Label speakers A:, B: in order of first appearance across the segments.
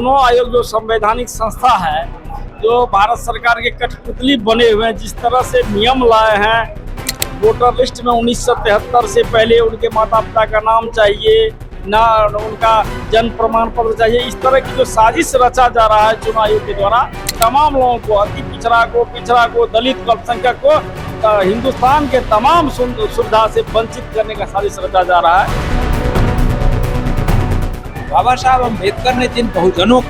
A: चुनाव आयोग जो संवैधानिक संस्था है, जो भारत सरकार के कठपुतली बने हुए हैं, जिस तरह से नियम लाए हैं, वोटर लिस्ट में 1973 से पहले उनके माता पिता का नाम चाहिए, ना उनका जन्म प्रमाण पत्र चाहिए, इस तरह की जो साजिश रचा जा रहा है चुनाव आयोग के द्वारा, तमाम लोगों को, अति पिछड़ा को, दलित को, अल्पसंख्यक को हिंदुस्तान के तमाम सुविधा से वंचित करने का साजिश रचा जा रहा है।
B: बाबा साहब अम्बेडकर ने जिन बहुजनों को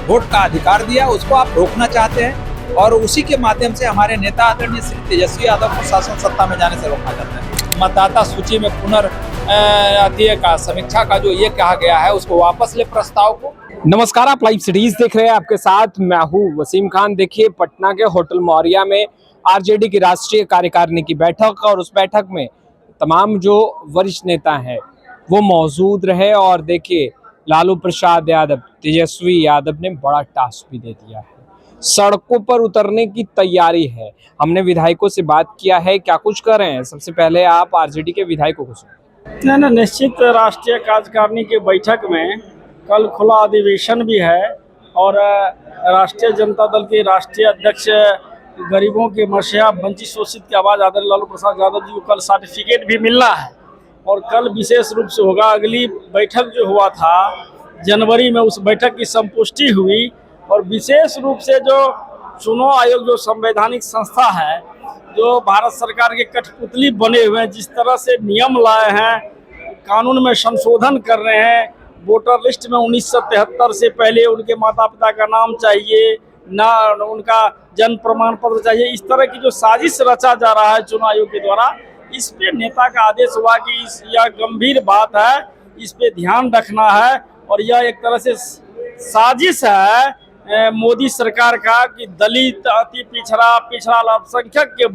B: वोट का अधिकार दिया, उसको आप रोकना चाहते हैं और उसी के माध्यम से हमारे नेता आदरणीय श्री तेजस्वी यादव को शासन सत्ता में जाने से रोकना चाहते हैं। मतदाता सूची में समीक्षा का जो ये कहा गया है, उसको वापस ले प्रस्ताव को।
C: नमस्कार, आप लाइव सिटीज देख रहे हैं, आपके साथ मैं हूँ वसीम खान। देखिए, पटना के होटल मौर्या में आरजेडी की राष्ट्रीय कार्यकारिणी की बैठक, और उस बैठक में तमाम जो वरिष्ठ नेता हैं वो मौजूद रहे। और देखिए, लालू प्रसाद यादव, तेजस्वी यादव ने बड़ा टास्क भी दे दिया है, सड़कों पर उतरने की तैयारी है। हमने विधायकों से बात किया है, क्या कुछ कर रहे हैं। सबसे पहले आप आरजेडी के विधायकों को सुनिए।
A: नहीं, निश्चित राष्ट्रीय कार्यकारिणी की बैठक में कल खुला अधिवेशन भी है और राष्ट्रीय जनता दल के राष्ट्रीय अध्यक्ष गरीबों के मसीहा वंचित शोषित की आवाज़ आदरणीय लालू प्रसाद यादव जी को कल सर्टिफिकेट भी मिलना है और कल विशेष रूप से होगा। अगली बैठक जो हुआ था जनवरी में, उस बैठक की संपुष्टि हुई और विशेष रूप से जो चुनाव आयोग जो संवैधानिक संस्था है, जो भारत सरकार के कठपुतली बने हुए हैं, जिस तरह से नियम लाए हैं, कानून में संशोधन कर रहे हैं, वोटर लिस्ट में 1973 से पहले उनके माता पिता का नाम चाहिए, ना उनका जन्म प्रमाण पत्र चाहिए, इस तरह की जो साजिश रचा जा रहा है चुनाव आयोग के द्वारा, इस पे नेता का आदेश हुआ कि यह गंभीर बात है, इस पे ध्यान रखना है और यह एक तरह से साजिश है मोदी सरकार का कि दलित, अति पिछड़ा अल्पसंख्यक के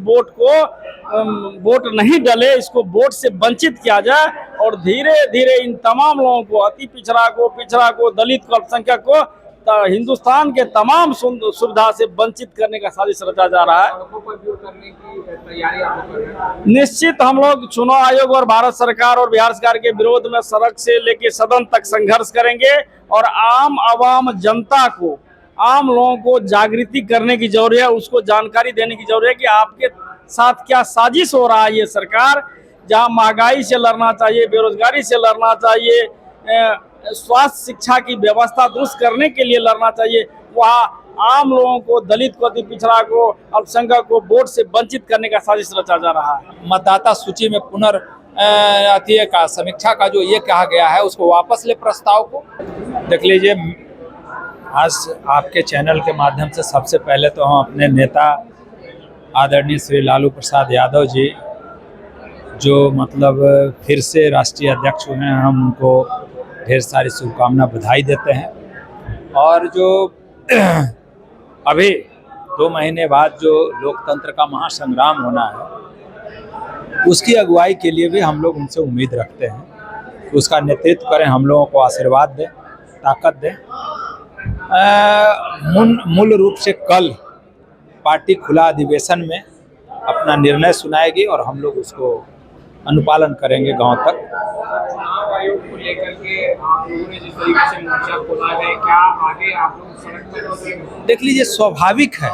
A: वोट नहीं डले, इसको वोट से वंचित किया जाए और धीरे धीरे इन तमाम लोगों को, अति पिछड़ा को, दलित को, अल्पसंख्यक को हिंदुस्तान के तमाम सुविधा से वंचित करने का साजिश रचा जा रहा है। निश्चित हम लोग चुनाव आयोग और भारत सरकार और बिहार सरकार के विरोध में सड़क से लेकर सदन तक संघर्ष करेंगे और आम जनता को, आम लोगों को जागृति करने की जरूरत है, उसको जानकारी देने की जरूरत है कि आपके साथ क्या साजिश हो रहा है। ये सरकार जहां महंगाई से लड़ना चाहिए, बेरोजगारी से लड़ना चाहिए, स्वास्थ्य शिक्षा की व्यवस्था दुरुस्त करने के लिए लड़ना चाहिए, वहाँ आम लोगों को, दलित को, अति पिछड़ा को, अल्पसंख्यक को वोट से वंचित करने का साजिश रचा जा रहा है।
B: मतदाता सूची में समीक्षा का जो ये कहा गया है, उसको वापस ले प्रस्ताव को। देख लीजिए, आज आपके चैनल के माध्यम से सबसे पहले तो हम अपने नेता आदरणीय श्री लालू प्रसाद यादव जी, जो मतलब फिर से राष्ट्रीय अध्यक्ष हुए हैं, हम उनको ढेर सारी शुभकामना, बधाई देते हैं। और जो अभी 2 महीने बाद जो लोकतंत्र का महासंग्राम होना है, उसकी अगुवाई के लिए भी हम लोग उनसे उम्मीद रखते हैं कि उसका नेतृत्व करें, हम लोगों को आशीर्वाद दें, ताकत दें। मूल रूप से कल पार्टी खुला अधिवेशन में अपना निर्णय सुनाएगी और हम लोग उसको अनुपालन करेंगे गांव तक।
D: आयोग को लेकर के आप लोगों ने जिस तरीके से मोर्चा खोला है, क्या आगे आप लोग सड़क पर?
B: देख लीजिए, स्वाभाविक है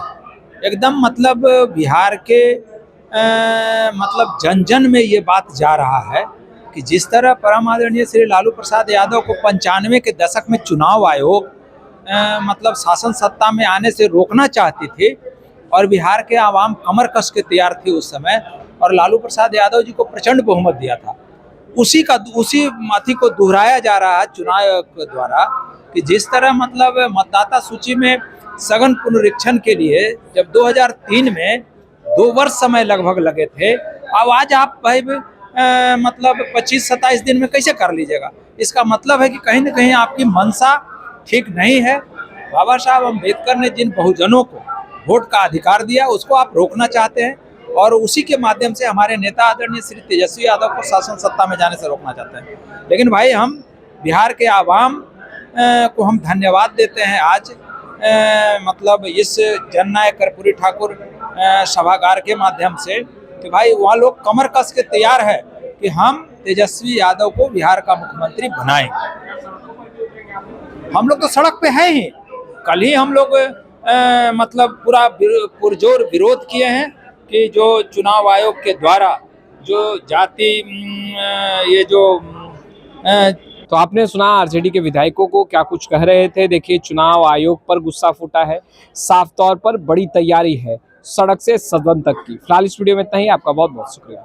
B: एकदम, मतलब बिहार के मतलब जन जन में ये बात जा रहा है कि जिस तरह परम आदरणीय श्री लालू प्रसाद यादव को 95 के दशक में चुनाव आयोग मतलब शासन सत्ता में आने से रोकना चाहती थी और बिहार के आवाम कमर कस के तैयार थी उस समय, और लालू प्रसाद यादव जी को प्रचंड बहुमत दिया था, उसी माथी को दोहराया जा रहा है चुनाव आयोग द्वारा कि जिस तरह मतलब मतदाता सूची में सघन पुनरीक्षण के लिए जब 2003 में 2 वर्ष समय लगभग लगे थे, अब आज आप भाई मतलब 25-27 दिन में कैसे कर लीजिएगा। इसका मतलब है कि कहीं ना कहीं आपकी मंशा ठीक नहीं है। बाबा साहब अम्बेडकर ने जिन बहुजनों को वोट का अधिकार दिया, उसको आप रोकना चाहते हैं और उसी के माध्यम से हमारे नेता आदरणीय श्री तेजस्वी यादव को शासन सत्ता में जाने से रोकना चाहते हैं। लेकिन भाई, हम बिहार के आवाम को हम धन्यवाद देते हैं आज मतलब इस जननायक कर्पूरी ठाकुर सभागार के माध्यम से कि भाई वहाँ लोग कमर कस के तैयार है कि हम तेजस्वी यादव को बिहार का मुख्यमंत्री बनाएंगे। हम लोग तो सड़क पे हैं ही। कल ही हम लोग मतलब पूरा पुरजोर विरोध किए हैं कि जो चुनाव आयोग के द्वारा जो जाति ये जो
C: तो आपने सुना आरजेडी के विधायकों को क्या कुछ कह रहे थे। देखिए, चुनाव आयोग पर गुस्सा फूटा है, साफ तौर पर बड़ी तैयारी है सड़क से सदन तक की। फिलहाल इस वीडियो में इतना ही। आपका बहुत बहुत शुक्रिया।